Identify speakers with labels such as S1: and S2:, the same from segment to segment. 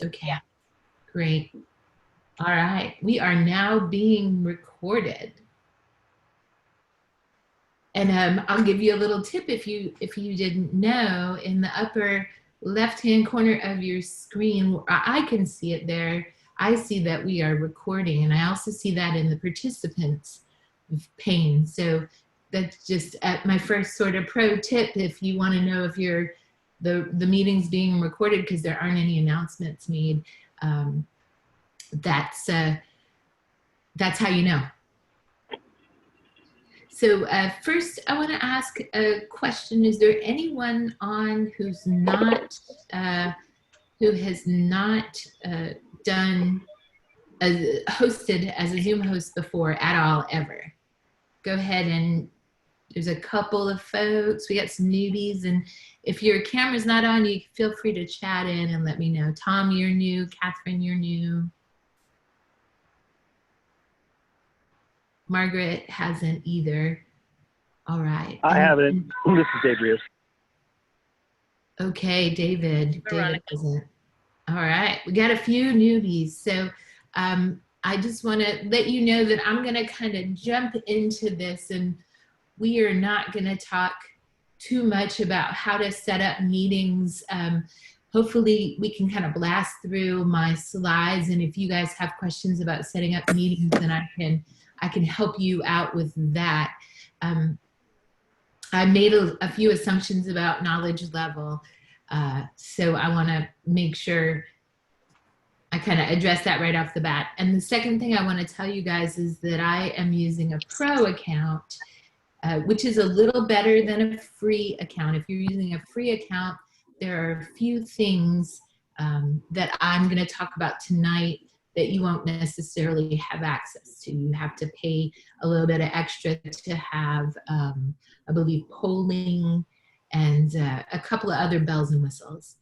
S1: Okay, great. All right, we are now being recorded. And I'll give you a little tip if you didn't know. In the upper left-hand corner of your screen, I can see it there. I see that we are recording, and I also see that in the participants pane. So that's just my first sort of pro tip if you want to know if the meeting's being recorded, because there aren't any announcements made. That's how you know. So first, I want to ask a question. Is there anyone on who has not hosted as a Zoom host before at all, ever? Go ahead, and there's a couple of folks. We got some newbies, and if your camera's not on, you feel free to chat in and let me know. Tom, you're new. Catherine, you're new. Margaret hasn't either. All right.
S2: I haven't. This is David.
S1: Okay, David. David hasn't. All right. We got a few newbies. So I just want to let you know that I'm going to kind of jump into this, and we are not going to talk too much about how to set up meetings. Hopefully we can kind of blast through my slides, and if you guys have questions about setting up meetings, then I can help you out with that. I made a few assumptions about knowledge level, so I want to make sure I kind of address that right off the bat. And the second thing I want to tell you guys is that I am using a pro account, which is a little better than a free account. If you're using a free account, there are a few things that I'm going to talk about tonight that you won't necessarily have access to. You have to pay a little bit of extra to have, I believe, polling and a couple of other bells and whistles.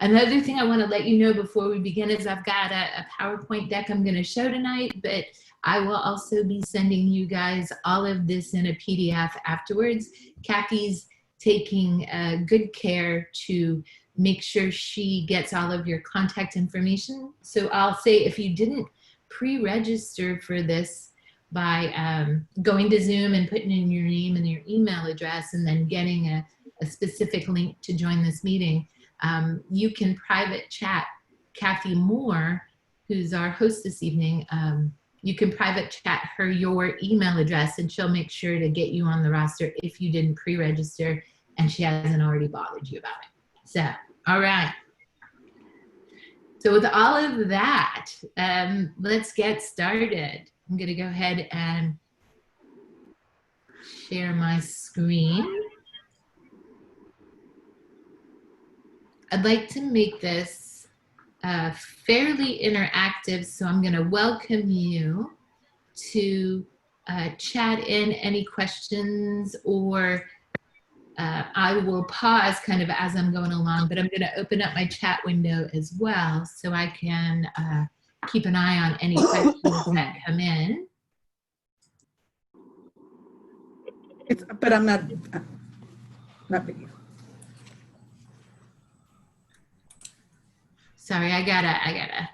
S1: Another thing I want to let you know before we begin is I've got a PowerPoint deck I'm going to show tonight, but I will also be sending you guys all of this in a PDF afterwards. Kathy's taking good care to make sure she gets all of your contact information. So I'll say if you didn't pre-register for this by going to Zoom and putting in your name and your email address and then getting a specific link to join this meeting, you can private chat Kathy Moore, who's our host this evening. You can private chat her your email address, and she'll make sure to get you on the roster if you didn't pre-register and she hasn't already bothered you about it. So, all right. So with all of that, let's get started. I'm going to go ahead and share my screen. I'd like to make this fairly interactive, so I'm going to welcome you to chat in any questions, or I will pause kind of as I'm going along, but I'm going to open up my chat window as well so I can keep an eye on any questions that come in.
S3: But I'm not video.
S1: Sorry, I gotta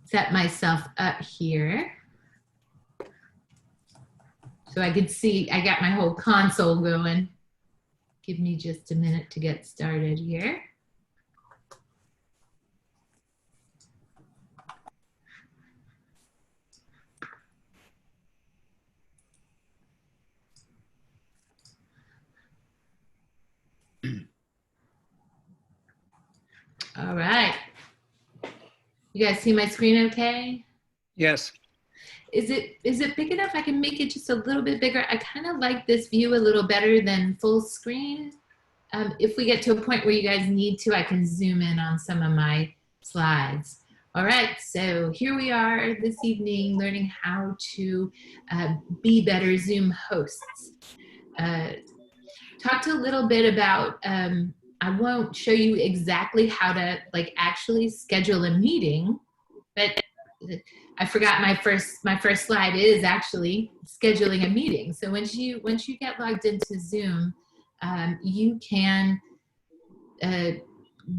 S1: set myself up here so I could see. I got my whole console going. Give me just a minute to get started here. All right. You guys see my screen okay?
S4: Yes.
S1: Is it big enough? I can make it just a little bit bigger. I kind of like this view a little better than full screen. If we get to a point where you guys need to, I can zoom in on some of my slides. All right, so here we are this evening learning how to be better Zoom hosts. Talked a little bit about, I won't show you exactly how to actually schedule a meeting, but I forgot my first slide is actually scheduling a meeting. So once you get logged into Zoom, you can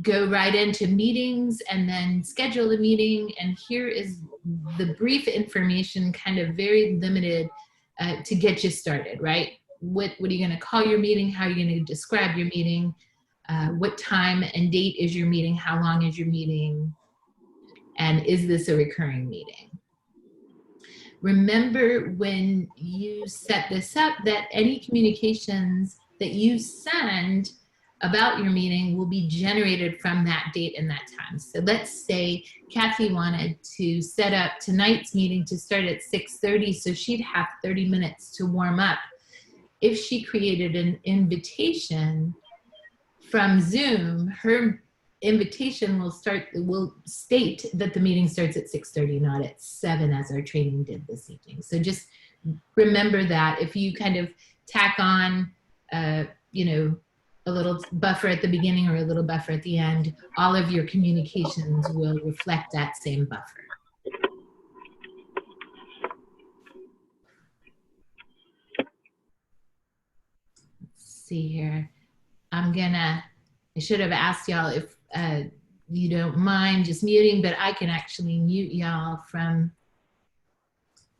S1: go right into meetings and then schedule a meeting. And here is the brief information, kind of very limited to get you started, right? What are you going to call your meeting? How are you going to describe your meeting? What time and date is your meeting? How long is your meeting? And is this a recurring meeting? Remember when you set this up that any communications that you send about your meeting will be generated from that date and that time. So let's say Kathy wanted to set up tonight's meeting to start at 6:30, so she'd have 30 minutes to warm up. If she created an invitation from Zoom, her invitation will state that the meeting starts at 6:30, not at 7 as our training did this evening. So just remember that if you kind of tack on, you know, a little buffer at the beginning or a little buffer at the end, all of your communications will reflect that same buffer. Let's see here. I should have asked y'all if you don't mind just muting, but I can actually mute y'all from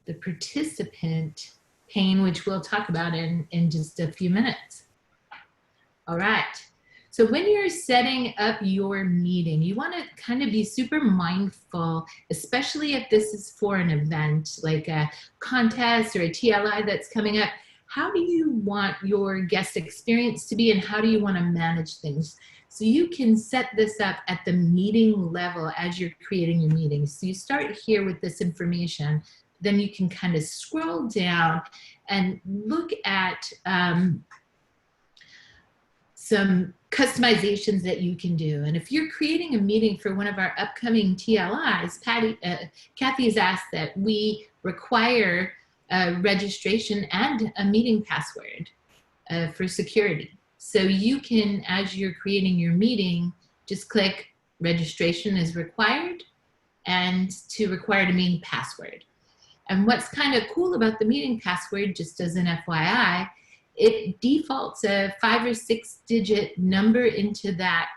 S1: the participant pane, which we'll talk about in just a few minutes. All right. So when you're setting up your meeting, you want to kind of be super mindful, especially if this is for an event like a contest or a TLI that's coming up. How do you want your guest experience to be, and how do you want to manage things? So you can set this up at the meeting level as you're creating your meeting. So you start here with this information, then you can kind of scroll down and look at some customizations that you can do. And if you're creating a meeting for one of our upcoming TLIs, Kathy has asked that we require registration and a meeting password for security. So you can, as you're creating your meeting, just click registration is required and to require a meeting password. And what's kind of cool about the meeting password, just as an FYI, it defaults a 5 or 6 digit number into that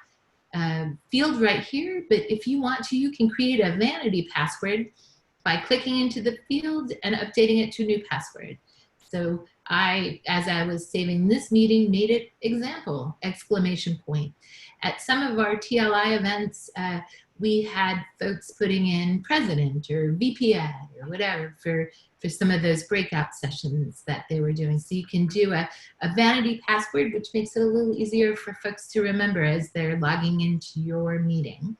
S1: field right here. But if you want to, you can create a vanity password by clicking into the field and updating it to a new password. So as I was saving this meeting, made it example, exclamation point. At some of our TLI events, we had folks putting in president or VP Ed or whatever for some of those breakout sessions that they were doing. So you can do a vanity password, which makes it a little easier for folks to remember as they're logging into your meeting.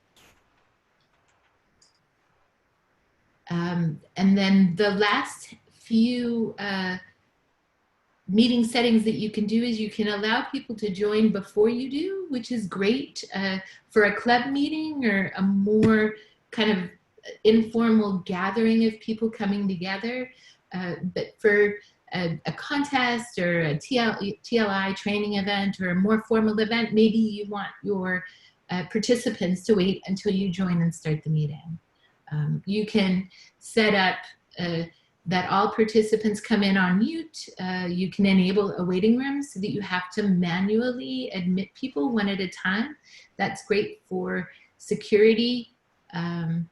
S1: And then the last few meeting settings that you can do is you can allow people to join before you do, which is great for a club meeting or a more kind of informal gathering of people coming together. But for a contest or a TLI training event or a more formal event, maybe you want your participants to wait until you join and start the meeting. You can set up that all participants come in on mute. You can enable a waiting room so that you have to manually admit people one at a time. That's great for security. And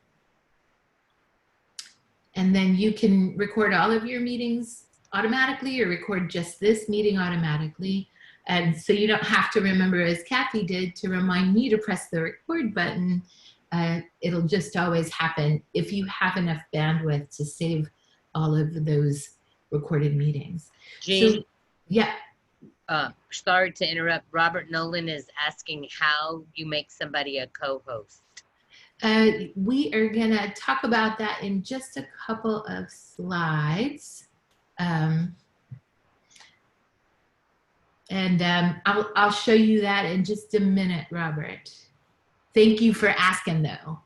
S1: then you can record all of your meetings automatically or record just this meeting automatically. And so you don't have to remember, as Kathy did, to remind me to press the record button. It'll just always happen if you have enough bandwidth to save all of those recorded meetings.
S4: Jean,
S1: so, yeah.
S4: Sorry to interrupt. Robert Nolan is asking how you make somebody a co-host.
S1: We are going to talk about that in just a couple of slides. I'll show you that in just a minute, Robert. Thank you for asking, though.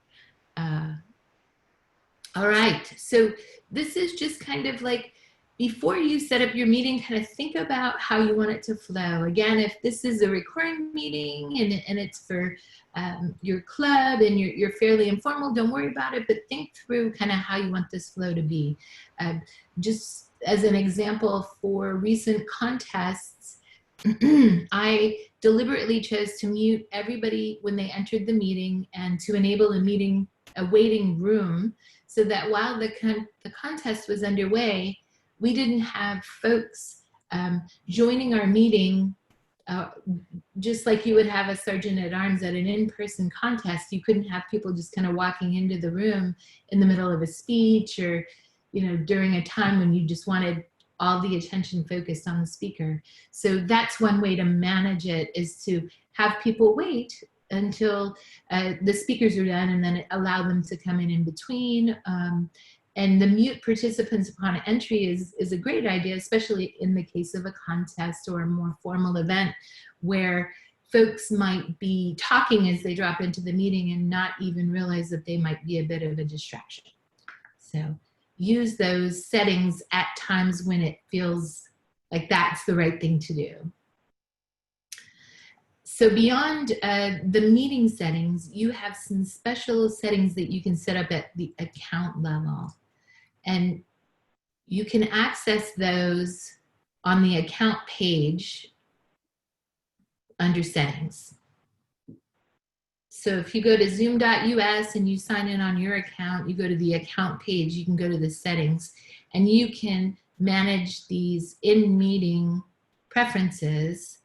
S1: All right, so this is just kind of like, before you set up your meeting, kind of think about how you want it to flow. Again, if this is a recurring meeting and it's for your club and you're fairly informal, don't worry about it, but think through kind of how you want this flow to be. Just as an example, for recent contests, I deliberately chose to mute everybody when they entered the meeting and to enable a waiting room, so that while the contest was underway, we didn't have folks joining our meeting just like you would have a sergeant at arms at an in-person contest. You couldn't have people just kind of walking into the room in the middle of a speech, or, you know, during a time when you just wanted all the attention focused on the speaker. So that's one way to manage it, is to have people wait until the speakers are done, and then allow them to come in between. And the mute participants upon entry is a great idea, especially in the case of a contest or a more formal event where folks might be talking as they drop into the meeting and not even realize that they might be a bit of a distraction. So use those settings at times when it feels like that's the right thing to do. So beyond the meeting settings, you have some special settings that you can set up at the account level. And you can access those on the account page under settings. So if you go to zoom.us and you sign in on your account, you go to the account page, you can go to the settings, and you can manage these in-meeting preferences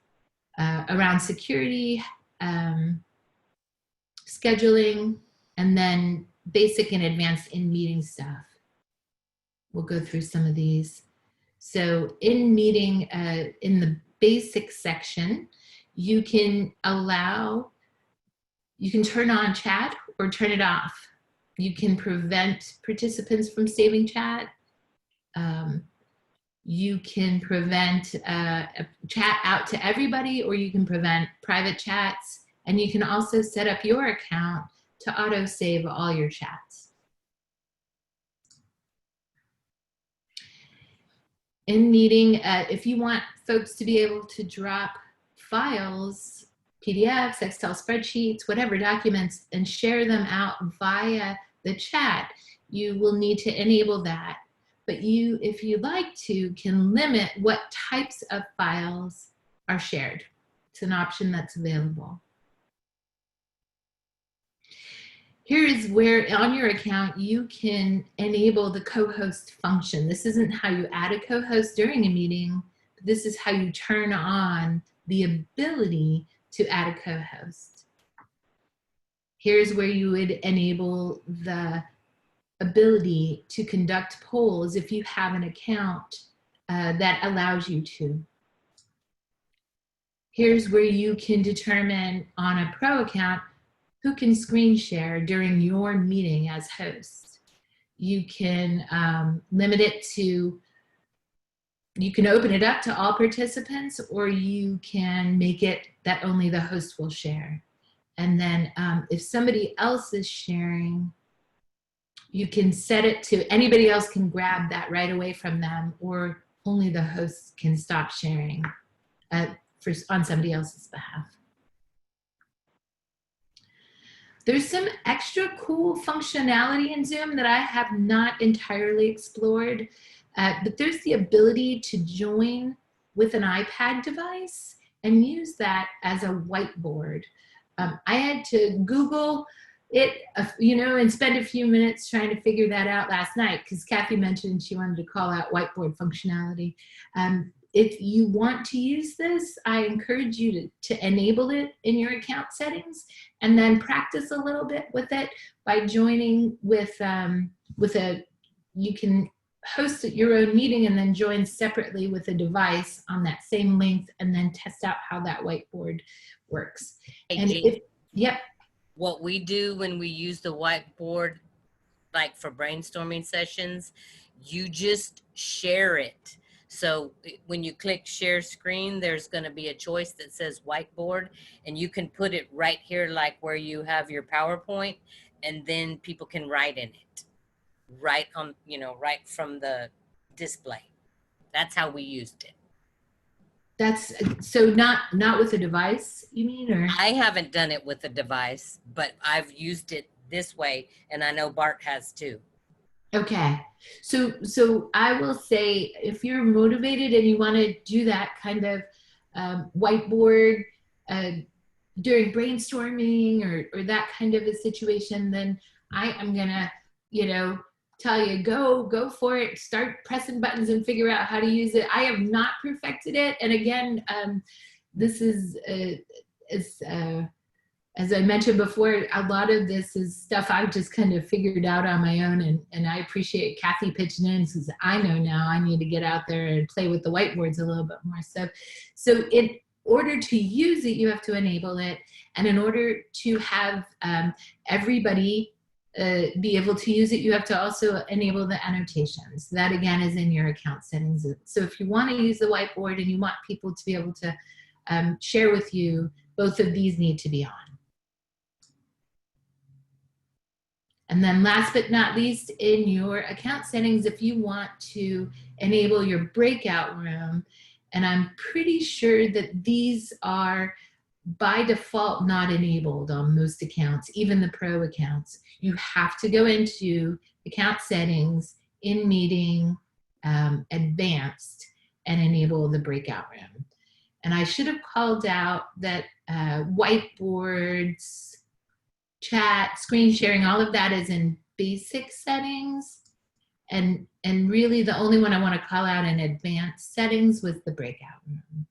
S1: around security, scheduling, and then basic and advanced in-meeting stuff. We'll go through some of these. So in meeting, in the basic section, you can turn on chat or turn it off. You can prevent participants from saving chat. You can prevent a chat out to everybody, or you can prevent private chats. And you can also set up your account to auto save all your chats. In meeting, if you want folks to be able to drop files, PDFs, Excel spreadsheets, whatever documents, and share them out via the chat, you will need to enable that. But you, if you'd like to, can limit what types of files are shared. It's an option that's available. Here is where on your account you can enable the co-host function. This isn't how you add a co-host during a meeting. This is how you turn on the ability to add a co-host. Here's where you would enable the ability to conduct polls if you have an account that allows you to. Here's where you can determine on a pro account who can screen share during your meeting as host. You can limit it to, you can open it up to all participants, or you can make it that only the host will share. And then if somebody else is sharing, you can set it to anybody else can grab that right away from them, or only the host can stop sharing on somebody else's behalf. There's some extra cool functionality in Zoom that I have not entirely explored, but there's the ability to join with an iPad device and use that as a whiteboard. I had to Google it, and spend a few minutes trying to figure that out last night, because Kathy mentioned she wanted to call out whiteboard functionality. If you want to use this, I encourage you to enable it in your account settings, and then practice a little bit with it by joining with you can host your own meeting and then join separately with a device on that same length, and then test out how that whiteboard works.
S4: Hey,
S1: And
S4: Jean,
S1: yep.
S4: what we do when we use the whiteboard, like for brainstorming sessions, you just share it. So when you click share screen, there's going to be a choice that says whiteboard, and you can put it right here, like where you have your PowerPoint, and then people can write in it right on, right from the display. That's how we used it.
S1: That's so not with a device, you mean? Or
S4: I haven't done it with a device, but I've used it this way, and I know Bart has too.
S1: okay, so I will say, if you're motivated and you want to do that kind of whiteboard during brainstorming or that kind of a situation, then I am gonna, tell you, go for it, start pressing buttons and figure out how to use it. I have not perfected it. And again, this is, as I mentioned before, a lot of this is stuff I've just kind of figured out on my own. And I appreciate Kathy pitching in, because I know now I need to get out there and play with the whiteboards a little bit more. So in order to use it, you have to enable it. And in order to have everybody be able to use it, you have to also enable the annotations. That again is in your account settings. So if you want to use the whiteboard and you want people to be able to share with you, both of these need to be on. And then last but not least, in your account settings, if you want to enable your breakout room, and I'm pretty sure that these are by default not enabled on most accounts, even the pro accounts, you have to go into account settings, in meeting, advanced, and enable the breakout room. And I should have called out that whiteboards, chat, screen sharing, all of that is in basic settings. And really the only one I want to call out in advanced settings was the breakout room.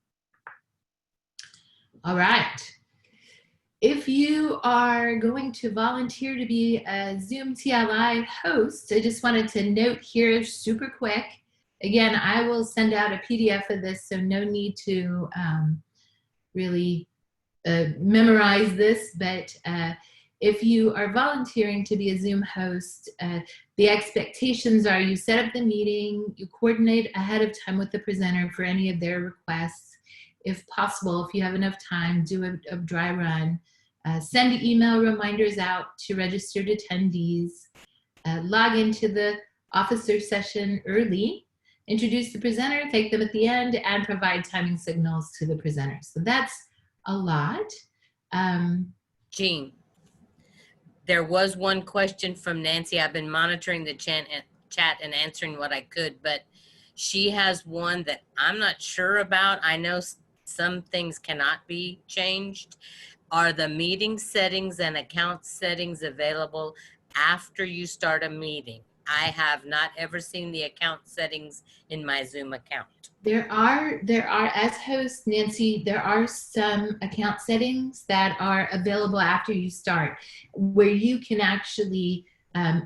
S1: All right. If you are going to volunteer to be a Zoom TLI host, I just wanted to note here super quick. Again, I will send out a PDF of this, so no need to really memorize this, but if you are volunteering to be a Zoom host, the expectations are you set up the meeting, you coordinate ahead of time with the presenter for any of their requests. If possible, if you have enough time, do a dry run. Send email reminders out to registered attendees. Log into the officer session early. Introduce the presenter, thank them at the end, and provide timing signals to the presenter. So that's a lot.
S4: Jean, there was one question from Nancy. I've been monitoring the chat and answering what I could, but she has one that I'm not sure about. I know some things cannot be changed. Are the meeting settings and account settings available after you start a meeting? I have not ever seen the account settings in my Zoom account.
S1: There are, as host, Nancy, there are some account settings that are available after you start, where you can actually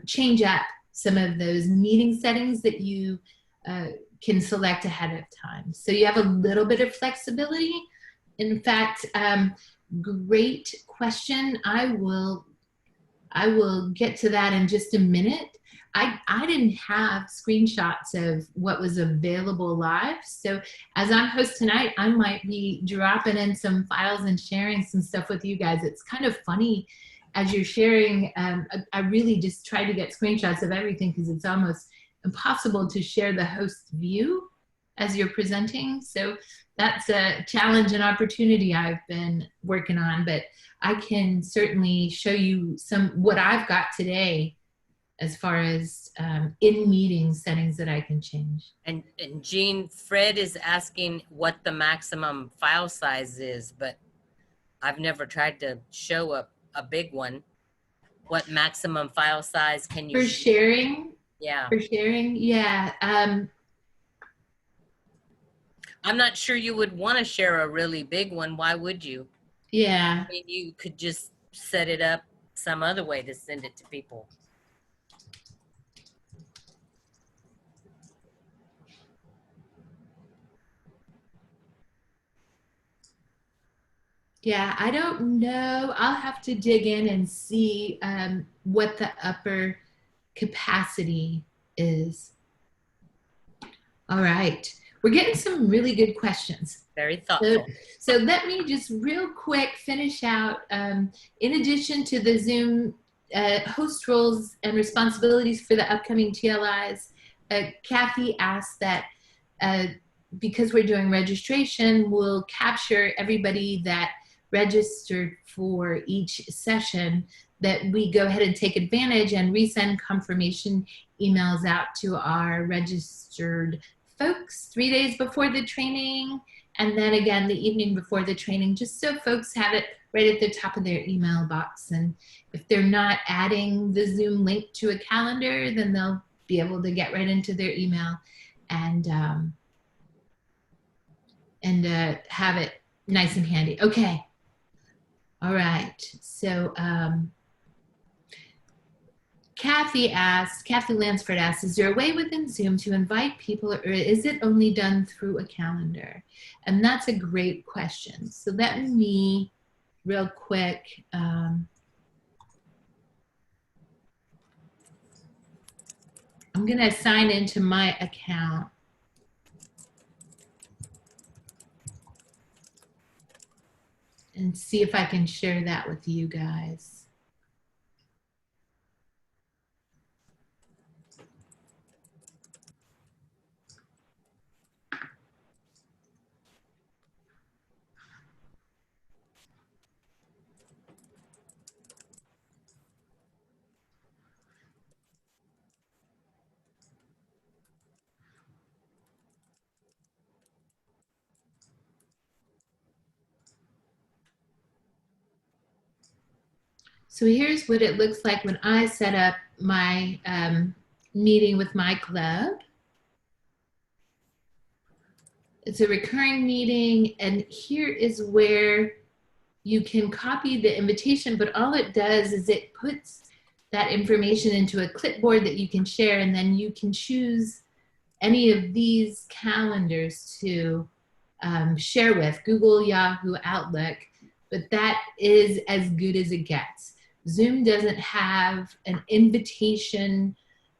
S1: change up some of those meeting settings that you can select ahead of time. So you have a little bit of flexibility. In fact, great question. I will get to that in just a minute. I didn't have screenshots of what was available live. So as I'm host tonight, I might be dropping in some files and sharing some stuff with you guys. It's kind of funny as you're sharing. I really just try to get screenshots of everything because it's almost impossible to share the host view as you're presenting. So that's a challenge and opportunity I've been working on, but I can certainly show you what I've got today as far as in meeting settings that I can change.
S4: And Jean, Fred is asking what the maximum file size is, but I've never tried to show a big one. What maximum file size can you?
S1: For sharing?
S4: Yeah.
S1: For sharing, yeah.
S4: I'm not sure you would want to share a really big one. Why would you?
S1: Yeah.
S4: I mean, you could just set it up some other way to send it to people.
S1: Yeah, I don't know. I'll have to dig in and see what the upper capacity is. All right. We're getting some really good questions.
S4: Very thoughtful.
S1: So let me just real quick finish out. In addition to the Zoom host roles and responsibilities for the upcoming TLIs, Kathy asked that because we're doing registration, we'll capture everybody that registered for each session, that we go ahead and take advantage and resend confirmation emails out to our registered folks 3 days before the training And then again, the evening before the training, just so folks have it right at the top of their email box. And if they're not adding the Zoom link to a calendar, then they'll be able to get right into their email and have it nice and handy. Okay. All right. So Kathy Lansford asks, is there a way within Zoom to invite people, or is it only done through a calendar? And that's a great question. So let me real quick, I'm going to sign into my account. And see if I can share that with you guys. So here's what it looks like when I set up my meeting with my club. It's a recurring meeting, and here is where you can copy the invitation, but all it does is it puts that information into a clipboard that you can share, and then you can choose any of these calendars to share with, Google, Yahoo, Outlook, but that is as good as it gets. Zoom doesn't have an invitation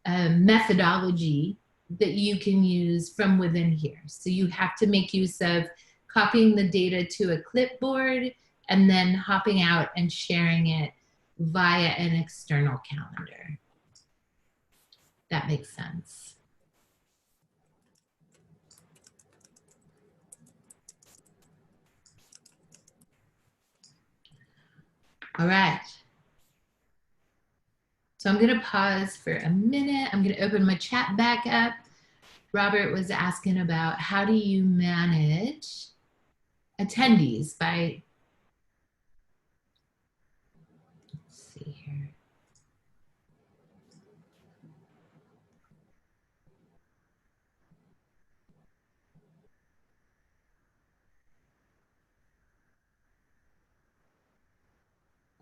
S1: methodology that you can use from within here. So you have to make use of copying the data to a clipboard and then hopping out and sharing it via an external calendar. That makes sense. All right. So I'm going to pause for a minute. I'm going to open my chat back up. Robert was asking about how do you manage attendees by, let's see here.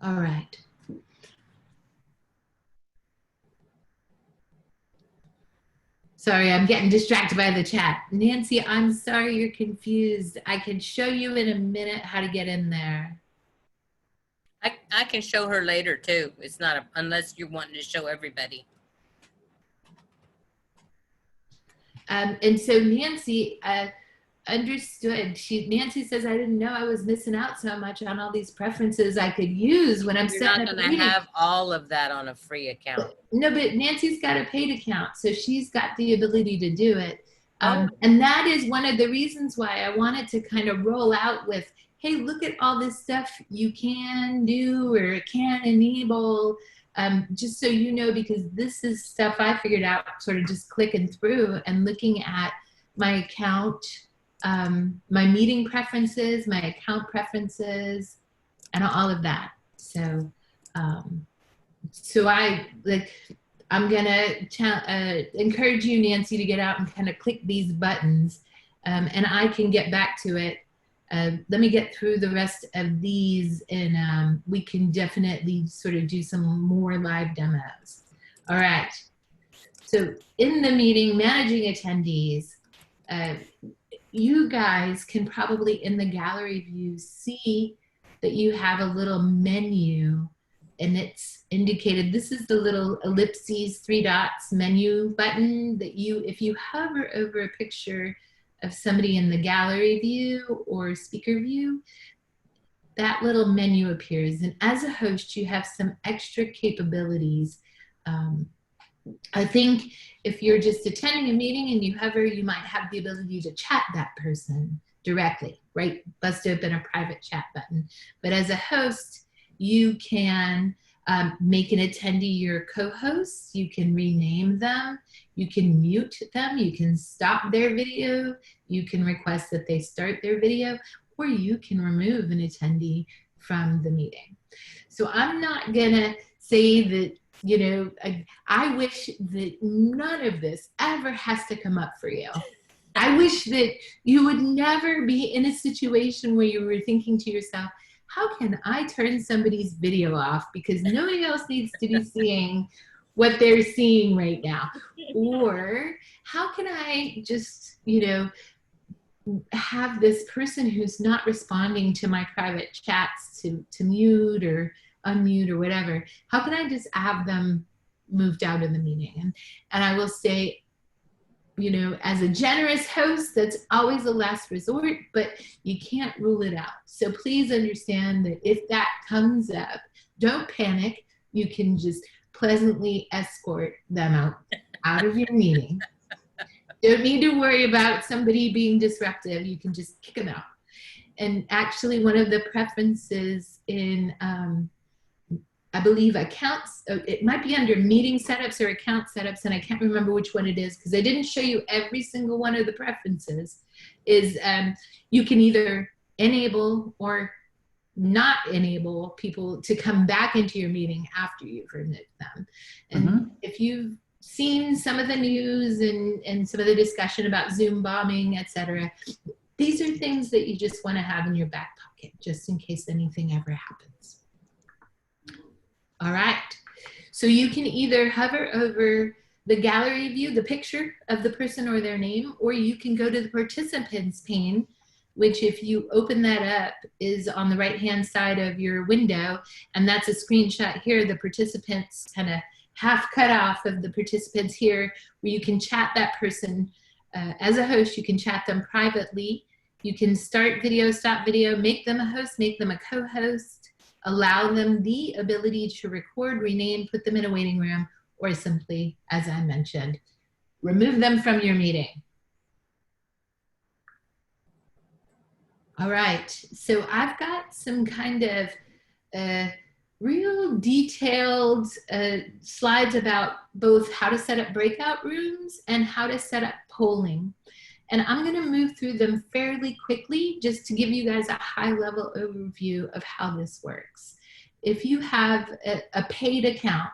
S1: All right. Sorry, I'm getting distracted by the chat. Nancy, I'm sorry you're confused. I can show you in a minute how to get in there.
S4: I can show her later too. It's not unless you're wanting to show everybody.
S1: And so Nancy understood. Nancy says, I didn't know I was missing out so much on all these preferences I could use when I'm
S4: You're
S1: setting
S4: not
S1: up a
S4: going to
S1: meeting.
S4: have all of that on a free account.
S1: No, but Nancy's got a paid account, so she's got the ability to do it.
S4: Oh.
S1: And that is one of the reasons why I wanted to kind of roll out with, hey, look at all this stuff you can do or can enable, just so you know, because this is stuff I figured out sort of just clicking through and looking at my account, my meeting preferences, my account preferences, and all of that. So, so I'm gonna encourage you, Nancy, to get out and kind of click these buttons, and I can get back to it. Let me get through the rest of these, and we can definitely sort of do some more live demos. All right. So in the meeting, managing attendees, you guys can probably in the gallery view see that you have a little menu, and it's indicated, this is the little ellipses, 3 dots menu button that if you hover over a picture of somebody in the gallery view or speaker view, that little menu appears. And as a host, you have some extra capabilities. I think if you're just attending a meeting and you hover, you might have the ability to chat that person directly, right? Bust open a private chat button. But as a host, you can Make an attendee your co-host. You can rename them. You can mute them. You can stop their video. You can request that they start their video, or you can remove an attendee from the meeting. So I'm not gonna say that, you know, I wish that none of this ever has to come up for you. I wish that you would never be in a situation where you were thinking to yourself, how can I turn somebody's video off because nobody else needs to be seeing what they're seeing right now? Or how can I just, you know, have this person who's not responding to my private chats to mute or unmute or whatever? How can I just have them moved out of the meeting? And I will say, you know, as a generous host, that's always a last resort, but you can't rule it out. So please understand that if that comes up, don't panic. You can just pleasantly escort them out of your meeting. Don't need to worry about somebody being disruptive. You can just kick them out. And actually, one of the preferences in, I believe, accounts, it might be under meeting setups or account setups, and I can't remember which one it is because I didn't show you every single one of the preferences, is you can either enable or not enable people to come back into your meeting after you've removed them. And if you've seen some of the news and some of the discussion about Zoom bombing, etc., these are things that you just want to have in your back pocket just in case anything ever happens. All right, so you can either hover over the gallery view, the picture of the person or their name, or you can go to the participants pane, which if you open that up is on the right-hand side of your window, and that's a screenshot here, the participants kind of half cut off of the participants here, where you can chat that person as a host. You can chat them privately. You can start video, stop video, make them a host, make them a co-host, allow them the ability to record, rename, put them in a waiting room, or simply, as I mentioned, remove them from your meeting. All right, so I've got some kind of real detailed slides about both how to set up breakout rooms and how to set up polling. And I'm going to move through them fairly quickly just to give you guys a high-level overview of how this works. If you have a paid account,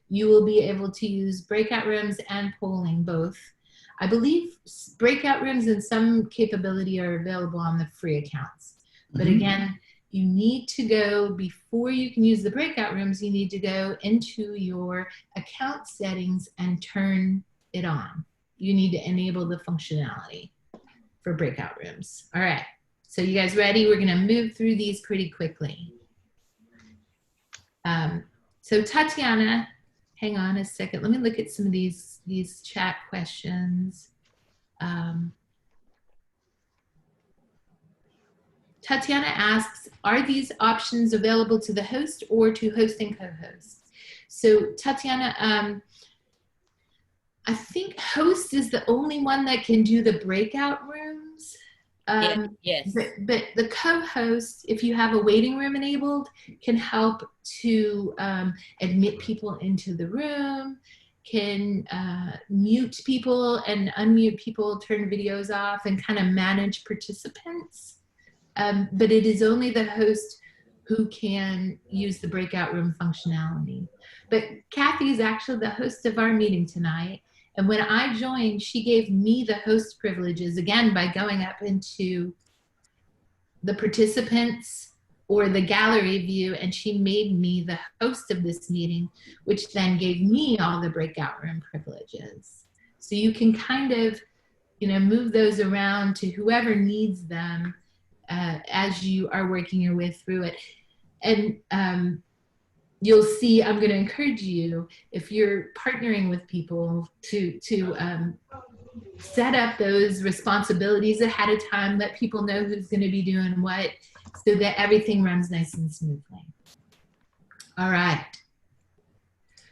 S1: you will be able to use breakout rooms and polling both. I believe breakout rooms and some capability are available on the free accounts. But again, you need to go, before you can use the breakout rooms, you need to go into your account settings and turn it on. You need to enable the functionality for breakout rooms. All right, so you guys ready? We're gonna move through these pretty quickly. So Tatiana, hang on a second. Let me look at some of these chat questions. Tatiana asks, are these options available to the host or to host and co-host? So Tatiana, I think host is the only one that can do the breakout rooms.
S4: Yes.
S1: But the co-host, if you have a waiting room enabled, can help to admit people into the room, can mute people and unmute people, turn videos off, and kind of manage participants. But it is only the host who can use the breakout room functionality. But Kathy is actually the host of our meeting tonight. And when I joined, she gave me the host privileges, again, by going up into the participants or the gallery view, and she made me the host of this meeting, which then gave me all the breakout room privileges. So you can kind of, you know, move those around to whoever needs them as you are working your way through it. And you'll see, I'm going to encourage you, if you're partnering with people, to set up those responsibilities ahead of time, let people know who's going to be doing what, so that everything runs nice and smoothly. All right.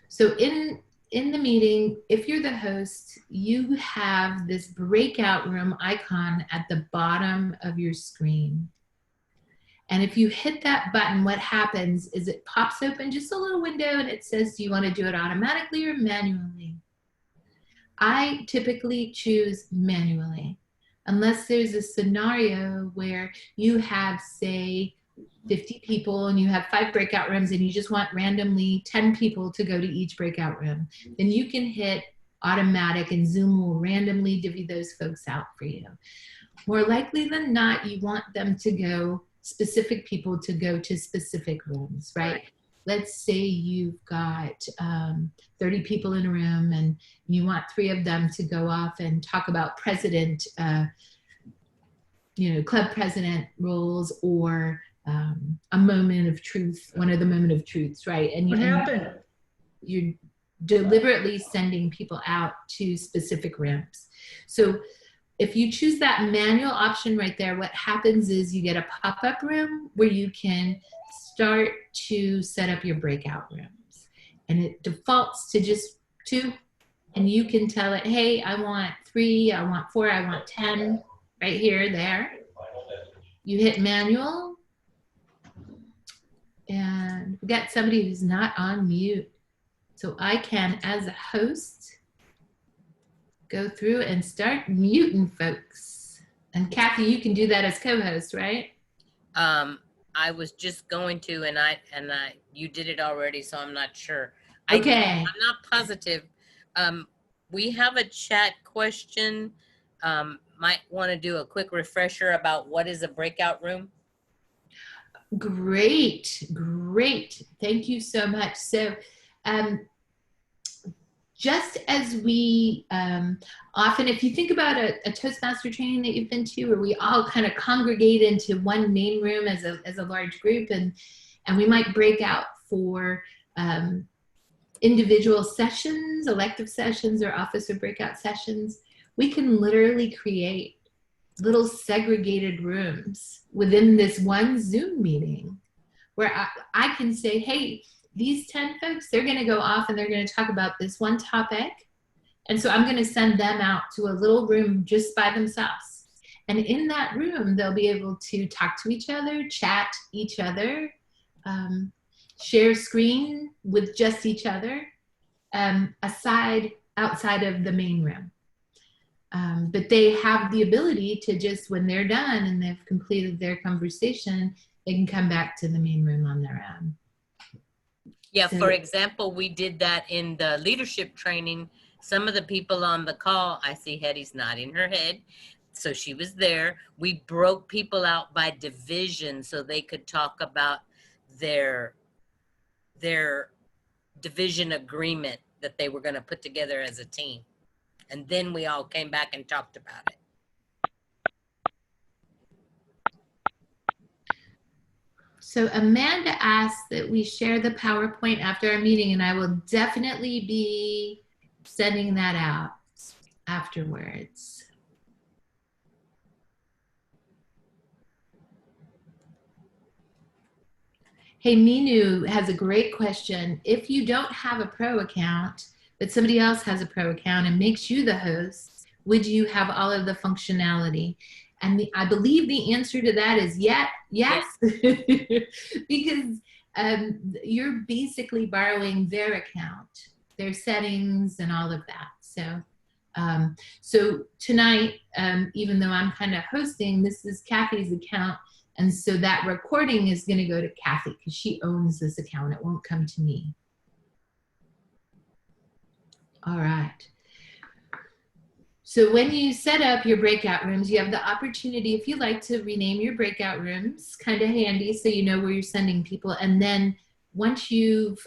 S1: So in the meeting, if you're the host, you have this breakout room icon at the bottom of your screen. And if you hit that button, what happens is it pops open just a little window and it says, do you want to do it automatically or manually? I typically choose manually, unless there's a scenario where you have, say, 50 people and you have 5 breakout rooms and you just want randomly 10 people to go to each breakout room. Then you can hit automatic and Zoom will randomly divvy those folks out for you. More likely than not, you want them to go, specific people to go to specific rooms, right? Let's say you've got 30 people in a room and you want 3 of them to go off and talk about president, club president roles, or a moment of truth, one of the moment of truths, right? And
S3: What happened?
S1: You're deliberately sending people out to specific rooms. So if you choose that manual option right there, what happens is you get a pop-up room where you can start to set up your breakout rooms. And it defaults to just 2. And you can tell it, hey, I want 3, I want 4, I want 10, right here, there. You hit manual. And we got somebody who's not on mute. So I can, as a host, go through and start muting folks. And Kathy, you can do that as co-host, right?
S4: I was just going to, and you did it already, so I'm not sure.
S1: Okay.
S4: I'm not positive. We have a chat question. Might want to do a quick refresher about what is a breakout room.
S1: Great. Thank you so much. So just as we often, if you think about a Toastmaster training that you've been to, where we all kind of congregate into one main room as a large group, and we might break out for individual sessions, elective sessions, or officer breakout sessions, we can literally create little segregated rooms within this one Zoom meeting where I can say, hey, these 10 folks, they're going to go off and they're going to talk about this one topic. And so I'm going to send them out to a little room just by themselves. And in that room, they'll be able to talk to each other, chat each other, share screen with just each other, outside of the main room. But they have the ability to just, when they're done and they've completed their conversation, they can come back to the main room on their own.
S4: Yeah,
S1: So,
S4: for example, we did that in the leadership training. Some of the people on the call, I see Hetty's nodding her head, so she was there. We broke people out by division so they could talk about their division agreement that they were going to put together as a team. And then we all came back and talked about it.
S1: So Amanda asked that we share the PowerPoint after our meeting, and I will definitely be sending that out afterwards. Hey, Minu has a great question. If you don't have a pro account, but somebody else has a pro account and makes you the host, would you have all of the functionality? And I believe the answer to that is yes. Because you're basically borrowing their account, their settings and all of that. So tonight, even though I'm kind of hosting, this is Kathy's account. And so that recording is going to go to Kathy because she owns this account. It won't come to me. All right. So when you set up your breakout rooms, you have the opportunity, if you like, to rename your breakout rooms, kind of handy so you know where you're sending people. And then once you've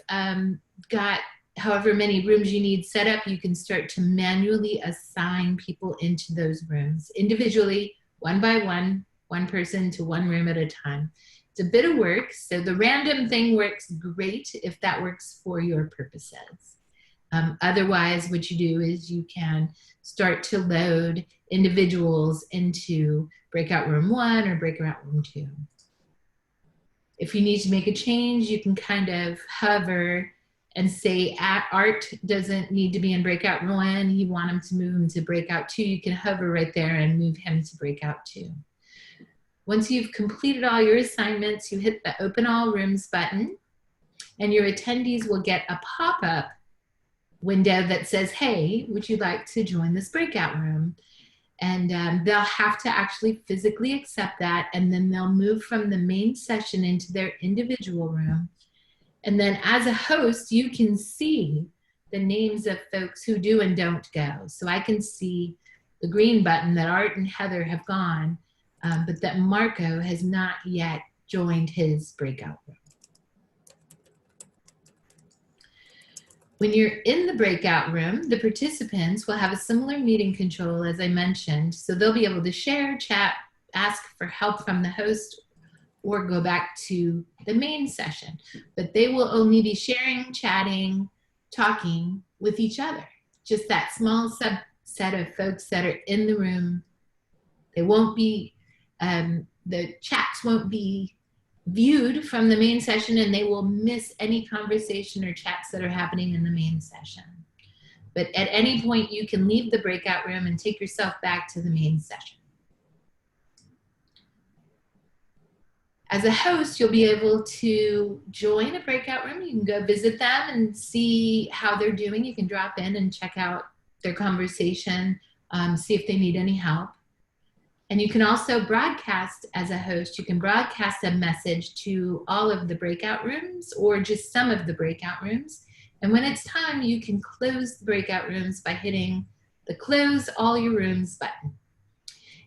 S1: got however many rooms you need set up, you can start to manually assign people into those rooms individually, one by one person to one room at a time. It's a bit of work. So the random thing works great if that works for your purposes. Otherwise, what you do is you can start to load individuals into breakout room 1 or breakout room 2. If you need to make a change, you can kind of hover and say Art doesn't need to be in breakout 1. You want him to move him to breakout 2. You can hover right there and move him to breakout 2. Once you've completed all your assignments, you hit the Open All Rooms button, and your attendees will get a pop-up window that says, hey, would you like to join this breakout room? And they'll have to actually physically accept that, and then they'll move from the main session into their individual room. And then as a host, you can see the names of folks who do and don't go. So I can see the green button that Art and Heather have gone, but that Marco has not yet joined his breakout room. When you're in the breakout room, the participants will have a similar meeting control as I mentioned. So they'll be able to share, chat, ask for help from the host, or go back to the main session. But they will only be sharing, chatting, talking with each other. Just that small subset of folks that are in the room. They won't be, the chats won't be viewed from the main session, and they will miss any conversation or chats that are happening in the main session. But at any point, you can leave the breakout room and take yourself back to the main session. As a host, you'll be able to join a breakout room. You can go visit them and see how they're doing. You can drop in and check out their conversation, see if they need any help. And you can also broadcast as a host. You can broadcast a message to all of the breakout rooms or just some of the breakout rooms. And when it's time, you can close the breakout rooms by hitting the Close All Your Rooms button.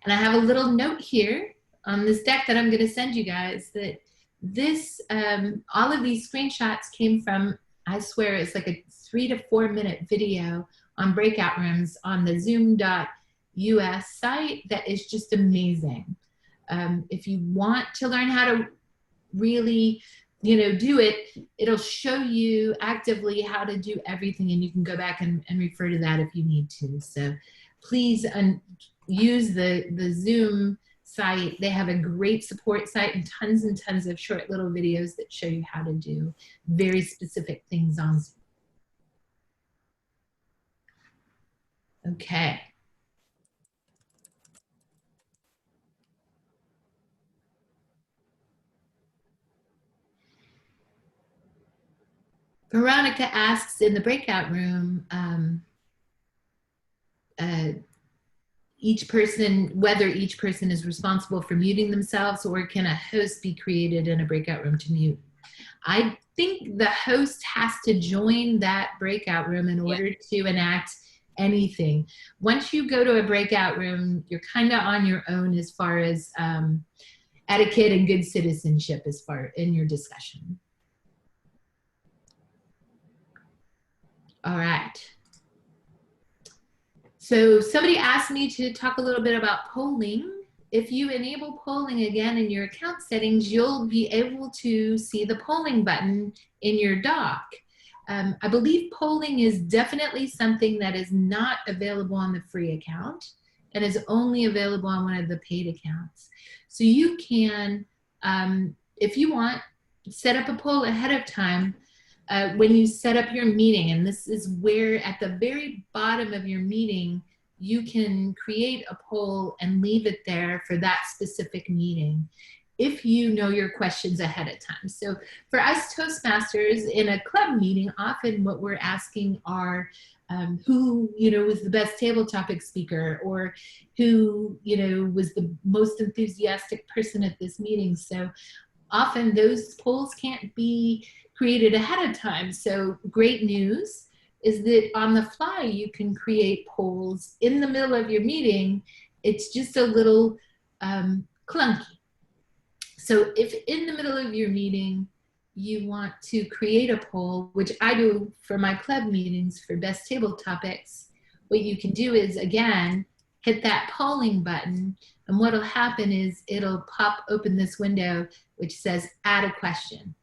S1: And I have a little note here on this deck that I'm going to send you guys that this, all of these screenshots came from, I swear, it's like a 3 to 4 minute video on breakout rooms on the zoom.us site that is just amazing. If you want to learn how to really, do it, it'll show you actively how to do everything, and you can go back and refer to that if you need to. So please use the Zoom site. They have a great support site and tons of short little videos that show you how to do very specific things on Zoom. Okay. Veronica asks in the breakout room, whether each person is responsible for muting themselves, or can a host be created in a breakout room to mute? I think the host has to join that breakout room in order to enact anything. Once you go to a breakout room, you're kind of on your own as far as etiquette and good citizenship as far in your discussion. All right. So somebody asked me to talk a little bit about polling. If you enable polling again in your account settings, you'll be able to see the polling button in your dock. I believe polling is definitely something that is not available on the free account and is only available on one of the paid accounts. So you can, if you want, set up a poll ahead of time when you set up your meeting. And this is where at the very bottom of your meeting, you can create a poll and leave it there for that specific meeting if you know your questions ahead of time. So for us Toastmasters in a club meeting, often what we're asking are who, was the best table topic speaker, or who, was the most enthusiastic person at this meeting. So often those polls can't be created ahead of time. So great news is that on the fly, you can create polls in the middle of your meeting. It's just a little clunky. So if in the middle of your meeting, you want to create a poll, which I do for my club meetings for best table topics, what you can do is, again, hit that polling button, and what'll happen is it'll pop open this window which says add a question.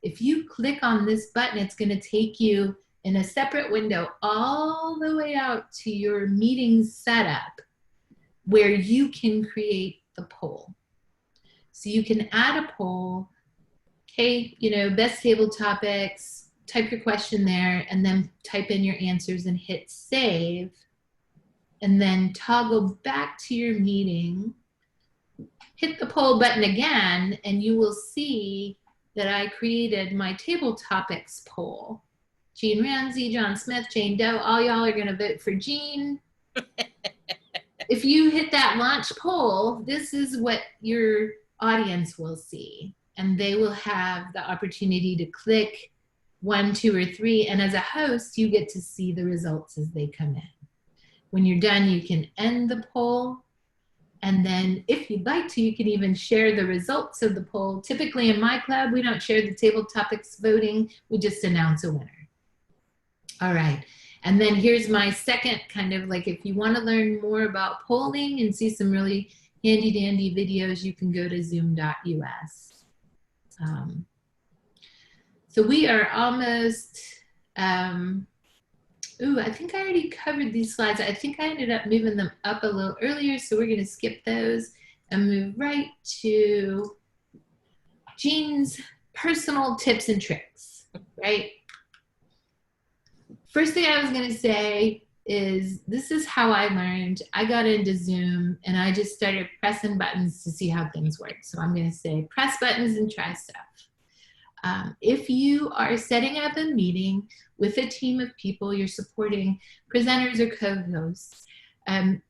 S1: If you click on this button, it's going to take you in a separate window all the way out to your meeting setup where you can create the poll. So you can add a poll, okay, best table topics, type your question there, and then type in your answers and hit save, and then toggle back to your meeting, hit the poll button again, and you will see that I created my table topics poll. Gene Ramsey, John Smith, Jane Doe, all y'all are gonna vote for Gene. If you hit that launch poll, this is what your audience will see. And they will have the opportunity to click 1, 2, or 3. And as a host, you get to see the results as they come in. When you're done, you can end the poll. And then if you'd like to, you can even share the results of the poll. Typically in my club, we don't share the table topics voting. We just announce a winner. All right. And then here's my second kind of like, if you want to learn more about polling and see some really handy dandy videos, you can go to zoom.us. So we are almost, I think I already covered these slides. I think I ended up moving them up a little earlier, so we're gonna skip those and move right to Gene's personal tips and tricks, right? First thing I was gonna say is this is how I learned. I got into Zoom and I just started pressing buttons to see how things work. So I'm gonna say press buttons and try stuff. If you are setting up a meeting with a team of people, you're supporting presenters or co-hosts,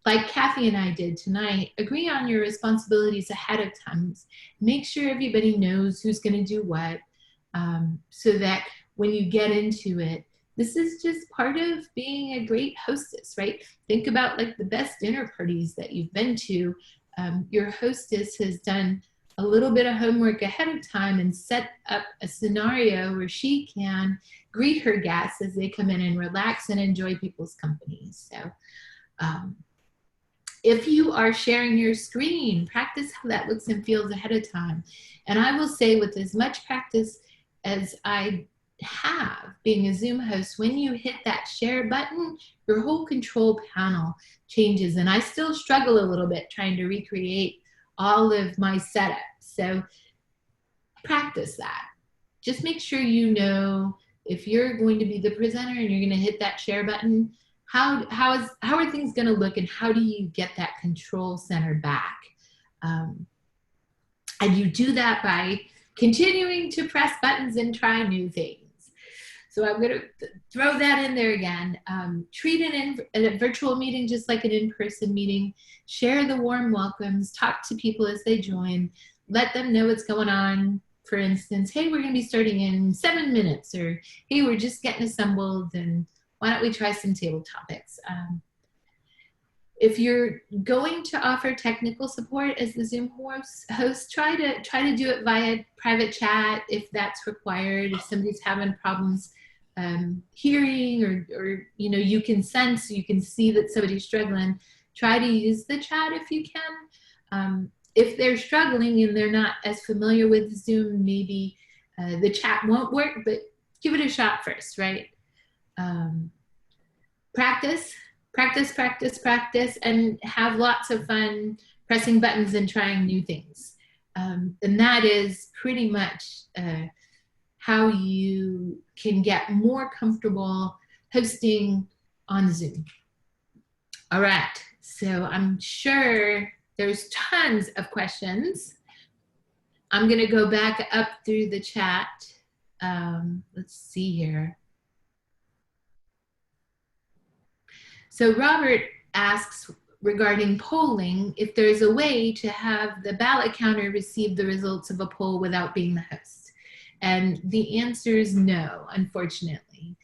S1: like Kathy and I did tonight, agree on your responsibilities ahead of time. Make sure everybody knows who's gonna do what, so that when you get into it, this is just part of being a great hostess, right? Think about like the best dinner parties that you've been to. Your hostess has done a little bit of homework ahead of time and set up a scenario where she can greet her guests as they come in and relax and enjoy people's company. So if you are sharing your screen, practice how that looks and feels ahead of time. And I will say with as much practice as I have being a Zoom host, when you hit that share button, your whole control panel changes. And I still struggle a little bit trying to recreate all of my setup. So practice that. Just make sure you know if you're going to be the presenter and you're going to hit that share button, how are things going to look and how do you get that control center back? And you do that by continuing to press buttons and try new things. So I'm going to throw that in there again. Treat a virtual meeting just like an in-person meeting. Share the warm welcomes. Talk to people as they join. Let them know what's going on. For instance, hey, we're going to be starting in 7 minutes, or hey, we're just getting assembled, and why don't we try some table topics? If you're going to offer technical support as the Zoom host, try to do it via private chat if that's required. If somebody's having problems hearing, or you can sense, you can see that somebody's struggling, try to use the chat if you can. If they're struggling and they're not as familiar with Zoom, maybe the chat won't work, but give it a shot first, right? Practice, and have lots of fun pressing buttons and trying new things. And that is pretty much how you can get more comfortable hosting on Zoom. All right, so I'm sure there's tons of questions. I'm gonna go back up through the chat. Let's see here. So Robert asks regarding polling, if there's a way to have the ballot counter receive the results of a poll without being the host. And the answer is no, unfortunately.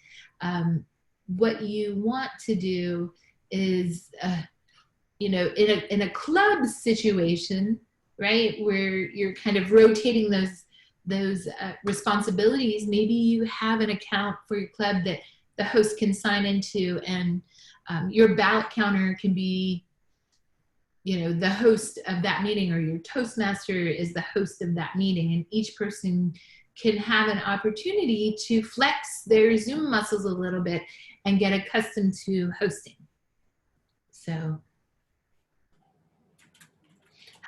S1: What you want to do is, in a club situation, right, where you're kind of rotating those responsibilities, maybe you have an account for your club that the host can sign into, and your ballot counter can be, the host of that meeting, or your Toastmaster is the host of that meeting, and each person can have an opportunity to flex their Zoom muscles a little bit and get accustomed to hosting. So,